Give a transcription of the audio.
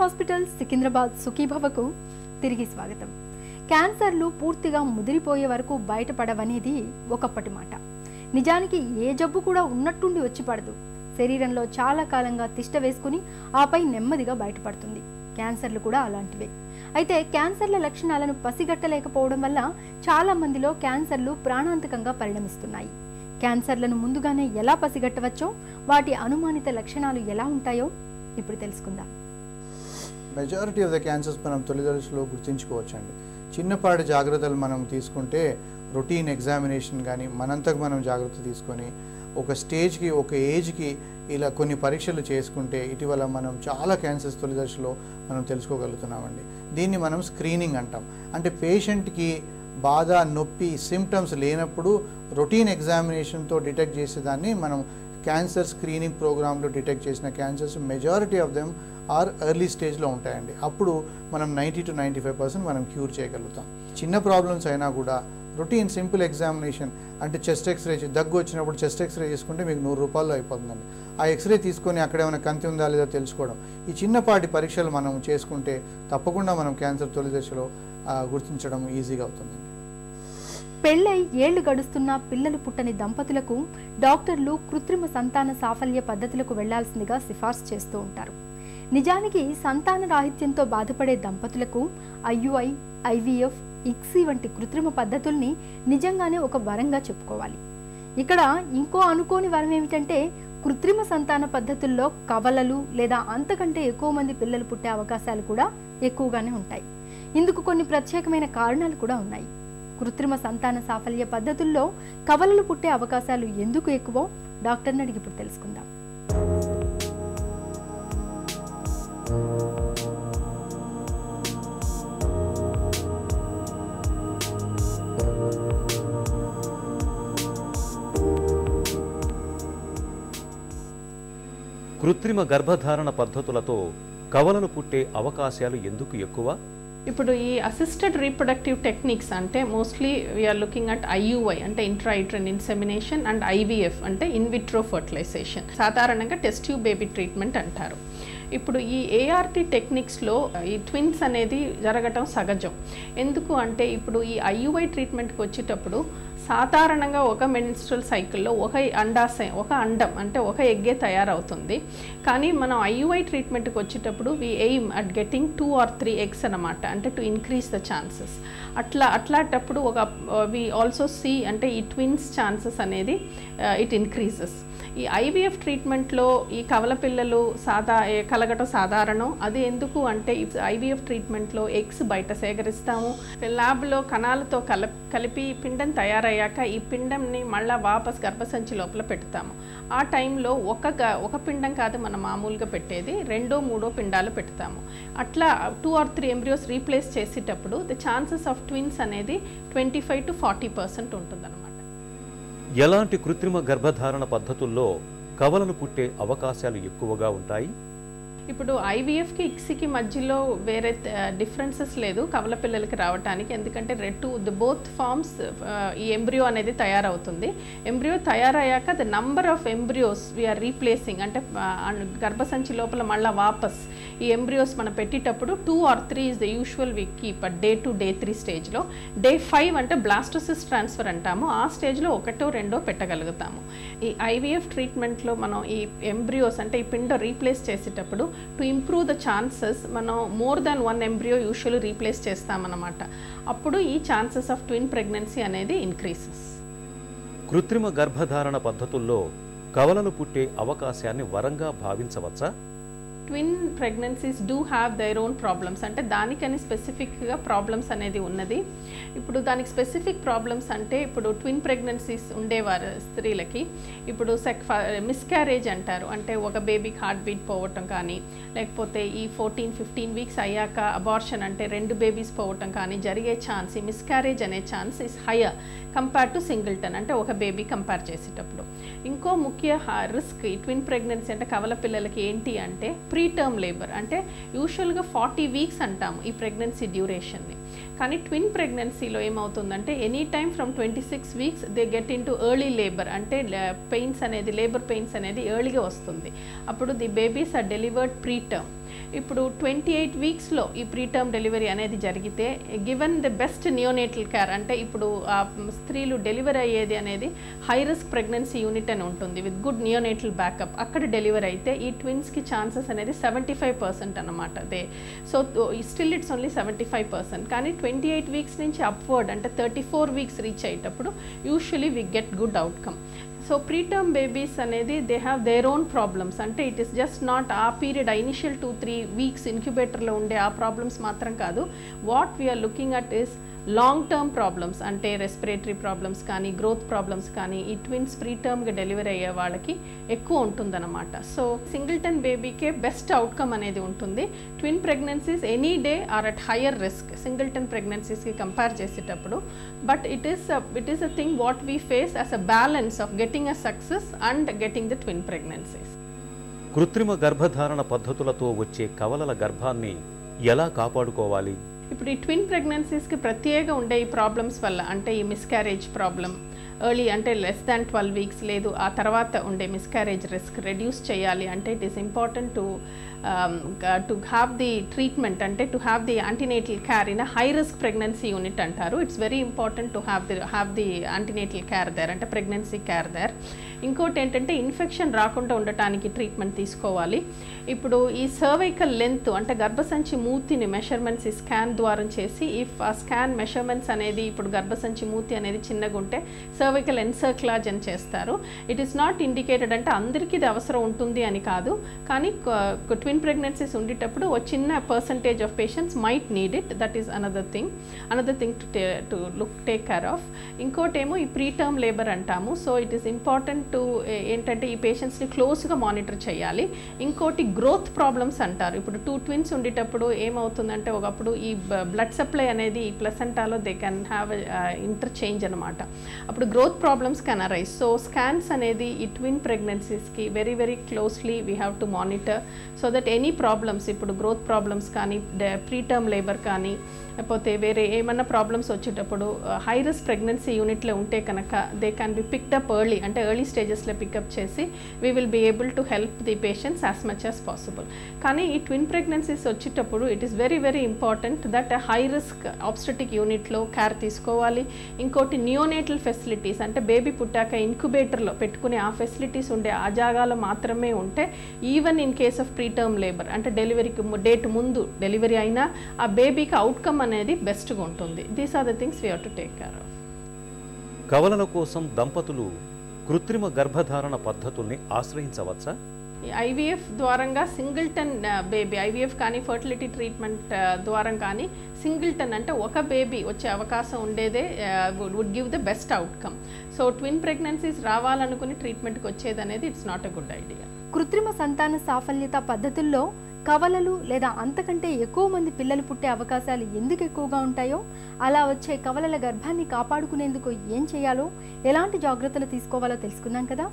Hospital Secunderabad సుఖీభవకు తిరిగి స్వాగతం. క్యాన్సర్లు పూర్తిగా ముదిరిపోయే వరకు బయటపడవనేది ఒకప్పటి మాట. నిజానికి ఏ జబ్బు కూడా ఉన్నట్టుండి వచ్చి పడదు. శరీరంలో చాలా కాలంగా తిష్ట వేసుకుని ఆపై నెమ్మదిగా బయటపడుతుంది. క్యాన్సర్లు కూడా అలాంటివే. అయితే క్యాన్సర్ల లక్షణాలను పసిగట్టలేకపోవడం వల్ల చాలా మందిలో క్యాన్సర్లు ప్రాణాంతకంగా పరిణమిస్తున్నాయి. క్యాన్సర్లను ముందుగానే ఎలా పసిగట్టవచ్చో, వాటి అనుమానిత లక్షణాలు ఎలా ఉంటాయో ఇప్పుడు తెలుసుకుందాం. మెజారిటీ ఆఫ్ ద క్యాన్సర్స్ మనం తొలిదశలో గుర్తించుకోవచ్చండి. చిన్నపాటి జాగ్రత్తలు మనం తీసుకుంటే, రొటీన్ ఎగ్జామినేషన్ కానీ మనంతకు మనం జాగ్రత్త తీసుకొని ఒక స్టేజ్కి ఒక ఏజ్కి ఇలా కొన్ని పరీక్షలు చేసుకుంటే ఇటీవల మనం చాలా క్యాన్సర్స్ తొలిదశలో మనం తెలుసుకోగలుగుతున్నామండి. దీన్ని మనం స్క్రీనింగ్ అంటాం. అంటే పేషెంట్కి బాధ, నొప్పి, సిమ్టమ్స్ లేనప్పుడు రొటీన్ ఎగ్జామినేషన్తో డిటెక్ట్ చేసేదాన్ని మనం క్యాన్సర్ స్క్రీనింగ్ ప్రోగ్రాంలో డిటెక్ట్ చేసిన cancers majority of them are early స్టేజ్లో ఉంటాయండి. అప్పుడు మనం 90 to 95% మనం క్యూర్ చేయగలుగుతాం. చిన్న ప్రాబ్లమ్స్ అయినా కూడా రొటీన్ సింపుల్ ఎగ్జామినేషన్ అంటే చెస్ట్ ఎక్స్రే, దగ్గు వచ్చినప్పుడు చెస్ట్ ఎక్స్రే చేసుకుంటే మీకు 100 రూపాయల్లో అయిపోతుందండి. ఆ ఎక్స్రే తీసుకొని అక్కడ ఏమైనా కంతి ఉందా లేదా తెలుసుకోవడం, ఈ చిన్నపాటి పరీక్షలు మనం చేసుకుంటే తప్పకుండా మనం క్యాన్సర్ తొలి దశలో గుర్తించడం ఈజీగా అవుతుందండి. పెళ్ళై ఏళ్లు గడుస్తున్న పిల్లలు పుట్టని దంపతులకు డాక్టర్లు కృత్రిమ సంతాన సాఫల్య పద్ధతులకు వెళ్లాల్సిందిగా సిఫార్సు చేస్తూ ఉంటారు. నిజానికి సంతాన రాహిత్యంతో బాధపడే దంపతులకు IUI, IVF, ICSI వంటి కృత్రిమ పద్ధతుల్ని నిజంగానే ఒక వరంగా చెప్పుకోవాలి. ఇక్కడ ఇంకో అనుకోని వరం ఏమిటంటే, కృత్రిమ సంతాన పద్ధతుల్లో కవలలు లేదా అంతకంటే ఎక్కువ మంది పిల్లలు పుట్టే అవకాశాలు కూడా ఎక్కువగానే ఉంటాయి. ఇందుకు కొన్ని ప్రత్యేకమైన కారణాలు కూడా ఉన్నాయి. కృత్రిమ సంతాన సాఫల్య పద్ధతుల్లో కవలలు పుట్టే అవకాశాలు ఎందుకు ఎక్కువో డాక్టర్ని అడిగి ఇప్పుడు తెలుసుకుందాం. కృత్రిమ గర్భధారణ పద్ధతులతో కవలలు పుట్టే అవకాశాలు ఎందుకు ఎక్కువ? ఇప్పుడు ఈ అసిస్టెడ్ రీప్రొడక్టివ్ టెక్నిక్స్ అంటే mostly we're looking at IUI అంటే ఇంట్రాయూట్రైన్ ఇన్సెమినేషన్ అండ్ IVF అంటే ఇన్ విట్రో ఫర్టిలైజేషన్. సాధారణంగా టెస్ట్ ట్యూబ్ బేబీ ట్రీట్మెంట్ అంటారు. ఇప్పుడు ఈ ART టెక్నిక్స్లో ఈ ట్విన్స్ అనేది జరగటం సహజం. ఎందుకు అంటే ఇప్పుడు ఈ IUI ట్రీట్మెంట్కి వచ్చేటప్పుడు సాధారణంగా ఒక మెన్స్ట్రల్ సైకిల్లో ఒక అండం అంటే ఒక ఎగ్గే తయారవుతుంది. కానీ మనం IUI ట్రీట్మెంట్కి వచ్చేటప్పుడు వి aim at getting 2 or 3 eggs అనమాట, అంటే టు ఇంక్రీజ్ ద ఛాన్సెస్. అట్లాంటప్పుడు వి ఆల్సో సీ అంటే ఈ ట్విన్స్ ఛాన్సెస్ అనేది ఇట్ ఇంక్రీజెస్. ఈ IVF ట్రీట్మెంట్లో ఈ కవల పిల్లలు కలగటం సాధారణం. అది ఎందుకు అంటే IVF ట్రీట్మెంట్లో ఎగ్స్ బయట సేకరిస్తాము, ల్యాబ్లో కణాలతో కలిపి పిండం తయారయ్యాక ఈ పిండంని మళ్ళీ వాపస్ గర్భసంచి లోపల పెడతాము. ఆ టైంలో ఒక పిండం కాదు మనం మామూలుగా పెట్టేది, 2-3 పిండాలు పెడతాము. అట్లా 2 or 3 ఎంబ్రియోస్ రీప్లేస్ చేసేటప్పుడు ది ఛాన్సెస్ ఆఫ్ ట్విన్స్ అనేది 25 to 40% ఉంటుందన్నమాట. ఎలాంటి కృత్రిమ గర్భధారణ పద్ధతుల్లో కవలలు పుట్టే అవకాశాలు ఎక్కువగా ఉంటాయి? ఇప్పుడు IVFకి ICSIకి మధ్యలో వేరే డిఫరెన్సెస్ లేదు కవల పిల్లలకి రావడానికి. ఎందుకంటే బోత్ ఫార్మ్స్ ఈ ఎంబ్రియో అనేది తయారవుతుంది. ఎంబ్రియో తయారయ్యాక the number of embryos we are replacing అంటే గర్భసంచి లోపల మళ్ళీ వాపస్ ఈ ఎంబ్రియోస్ మనం పెట్టేటప్పుడు 2 or 3 is the usual we keep Day 2, Day 3 స్టేజ్లో. Day 5 అంటే బ్లాస్టోసిస్ ట్రాన్స్ఫర్ అంటాము. ఆ స్టేజ్లో 1-2 పెట్టగలుగుతాము. ఈ IVF ట్రీట్మెంట్లో మనం ఈ ఎంబ్రియోస్ అంటే ఈ పిండ రీప్లేస్ చేసేటప్పుడు టు ఇంప్రూవ్ ద ఛాన్సెస్ మనం more than 1 embryo usually replace చేస్తామన్నమాట. అప్పుడు ఈ ఛాన్సెస్ ఆఫ్ ట్విన్ ప్రెగ్నెన్సీ అనేది ఇంక్రీసెస్. కృత్రిమ గర్భధారణ పద్ధతుల్లో కవలలు పుట్టే అవకాశాన్ని వరంగా భావించవచ్చా? Twin pregnancies do have their own problems అంటే దానికని స్పెసిఫిక్గా ప్రాబ్లమ్స్ అనేది ఉన్నది. ఇప్పుడు దానికి స్పెసిఫిక్ ప్రాబ్లమ్స్ అంటే ఇప్పుడు ట్విన్ ప్రెగ్నెన్సీస్ ఉండేవారు స్త్రీలకి ఇప్పుడు మిస్క్యారేజ్ అంటారు. అంటే ఒక బేబీకి హార్ట్ బీట్ పోవటం కానీ, లేకపోతే ఈ 14-15 వీక్స్ అయ్యాక అబార్షన్ అంటే 2 బేబీస్ పోవటం కానీ జరిగే ఛాన్స్, ఈ మిస్క్యారేజ్ అనే chance is higher compare to singleton అంటే ఒక బేబీ కంపేర్ చేసేటప్పుడు. ఇంకో ముఖ్య రిస్క్ ఈ ట్విన్ ప్రెగ్నెన్సీ అంటే కవల పిల్లలకి ఏంటి అంటే ప్రీటర్మ్ లేబర్. అంటే యూజువల్గా 40 వీక్స్ అంటాము ఈ ప్రెగ్నెన్సీ డ్యూరేషన్ని. కానీ ట్విన్ ప్రెగ్నెన్సీలో ఏమవుతుందంటే any time from 26 weeks they get in to early labour. అంటే పెయిన్స్ అనేది లేబర్ పెయిన్స్ అనేది ఎర్లీగా వస్తుంది. అప్పుడు the babies are delivered preterm. ఇప్పుడు 28 వీక్స్లో ఈ ప్రీటర్మ్ డెలివరీ అనేది జరిగితే given the best neonatal care, అంటే ఇప్పుడు స్త్రీలు డెలివరీ అయ్యేది అనేది హై రిస్క్ ప్రెగ్నెన్సీ యూనిట్ అని ఉంటుంది విత్ గుడ్ నియోనేటల్ బ్యాకప్, అక్కడ డెలివరీ అయితే ఈ ట్విన్స్కి ఛాన్సెస్ అనేది 75% అన్నమాట. So still it's only 75%. కానీ 28 వీక్స్ నుంచి అప్వర్డ్ అంటే 34 వీక్స్ రీచ్ అయ్యేటప్పుడు usually we get good outcome. So preterm babies అనేది they have their own problems, అంటే ఇట్ ఈస్ జస్ట్ నాట్ ఆ పీరియడ్ ఇనిషియల్ 2-3 వీక్స్ ఇంక్యుబేటర్లో ఉండే ఆ ప్రాబ్లమ్స్ మాత్రం కాదు. What we are looking at is long term problems, అంటే రెస్పిరేటరీ ప్రాబ్లమ్స్ కానీ గ్రోత్ ప్రాబ్లమ్స్ కానీ ఈ ట్విన్స్ ప్రీటర్మ్గా డెలివరీ అయ్యే వాళ్ళకి ఎక్కువ ఉంటుందన్నమాట. సో సింగిల్టన్ బేబీకే బెస్ట్ అవుట్కమ్ అనేది ఉంటుంది. Twin pregnancies any day are at higher risk singleton ప్రెగ్నెన్సీస్కి కంపేర్ చేసేటప్పుడు. But it is a thing what we face as a balance of getting a success and getting the twin pregnancies. కృత్రిమ గర్భధారణ పద్ధతులతో వచ్చే కవలల గర్భాన్ని ఎలా కాపాడుకోవాలి? ఇప్పుడు ఈ ట్విన్ ప్రెగ్నెన్సీస్కి ప్రత్యేక ఉండే ఈ ప్రాబ్లమ్స్ వల్ల, అంటే ఈ మిస్క్యారేజ్ ప్రాబ్లం ఎర్లీ అంటే లెస్ దాన్ 12 వీక్స్ లేదు ఆ తర్వాత ఉండే మిస్క్యారేజ్ రిస్క్ రెడ్యూస్ చేయాలి అంటే it is important to have the treatment, అంటే to have the antenatal care in high risk pregnancy unit అంటారు. It's very important to have the antenatal care there, అంటే pregnancy care there. ఇంకోటి ఏంటంటే infection రాకుండా ఉండటానికి treatment తీసుకోవాలి. ఇప్పుడు ఈ సర్వైకల్ లెంత్ అంటే గర్భసంచి మూతిని మెషర్మెంట్స్ ఈ స్కాన్ ద్వారా చేసి, ఇఫ్ ఆ స్కాన్ మెషర్మెంట్స్ అనేది ఇప్పుడు గర్భసంచి మూతి అనేది చిన్నగా ఉంటే సర్వైకల్ ఎన్సర్క్లాజ్ అని చేస్తారు. ఇట్ ఈస్ నాట్ ఇండికేటెడ్, అంటే అందరికీ ఇది అవసరం ఉంటుంది అని కాదు, కానీ ట్విన్ ప్రెగ్నెన్సీస్ ఉండేటప్పుడు ఒక చిన్న percentage of patients might need it. That is another thing to take care of. ఇంకోటి ఏమో ఈ ప్రీటర్మ్ లేబర్ అంటాము. So it is important to ఏంటంటే ఈ పేషెంట్స్ని క్లోజ్గా మానిటర్ చేయాలి. ఇంకోటి గ్రోత్ ప్రాబ్లమ్స్ అంటారు. ఇప్పుడు 2 ట్విన్స్ ఉండేటప్పుడు ఏమవుతుందంటే ఒకప్పుడు ఈ బ్లడ్ సప్లై అనేది ఈ ప్లసెంటాలో దే కెన్ హ్యావ్ ఇంటర్చేంజ్ అనమాట. అప్పుడు growth problems can arise. So scans అనేది ఈ ట్విన్ ప్రెగ్నెన్సీస్కి very very closely we have to monitor so that any problems, ఇప్పుడు గ్రోత్ ప్రాబ్లమ్స్ కానీ ప్రీటర్మ్ లేబర్ కానీ లేకపోతే వేరే ఏమన్నా ప్రాబ్లమ్స్ వచ్చేటప్పుడు హై రిస్క్ ప్రెగ్నెన్సీ యూనిట్లో ఉంటే కనుక they can be picked up early, అంటే ఎర్లీ స్టేజెస్లో పికప్ చేసి we will be able to help the patients as much as possible. కానీ ఈ ట్విన్ ప్రెగ్నెన్సీస్ వచ్చేటప్పుడు it is very very important that high risk obstetric యూనిట్లో care తీసుకోవాలి. ఇంకోటి neonatal facilities, అంటే బేబీ పుట్టాక ఇంక్యుబేటర్లో పెట్టుకునే ఆ ఫెసిలిటీస్ ఉండే ఆ జాగాలో మాత్రమే ఉంటే, even in case of preterm labour అంటే డెలివరీకి డేట్ ముందు డెలివరీ అయినా ఆ బేబీకి అవుట్కమ్ అనేది బెస్ట్గా ఉంటుంది. These are the things we have to take care of. కవలల కోసం దంపతులు కృత్రిమ గర్భధారణ పద్ధతుల్ని ఆశ్రయించవచ్చా? ఐవీఎఫ్ ద్వారంగా సింగిల్టన్ బేబీ, ఐవీఎఫ్ కానీ ఫర్టిలిటీ ట్రీట్మెంట్ ద్వారా కానీ సింగిల్టన్ అంటే ఒక బేబీ వచ్చే అవకాశం ఉండేదే would give the best outcome. So twin pregnancies రావాలనుకుని ట్రీట్మెంట్కి వచ్చేది అనేది it's not a good idea. కృత్రిమ సంతాన సాఫల్యత పద్ధతుల్లో కవలలు లేదా అంతకంటే ఎక్కువ మంది పిల్లలు పుట్టే అవకాశాలు ఎందుకు ఎక్కువగా ఉంటాయో, అలా వచ్చే కవలల గర్భాన్ని కాపాడుకునేందుకు ఏం చేయాలో, ఎలాంటి జాగ్రత్తలు తీసుకోవాలో తెలుసుకున్నాం కదా.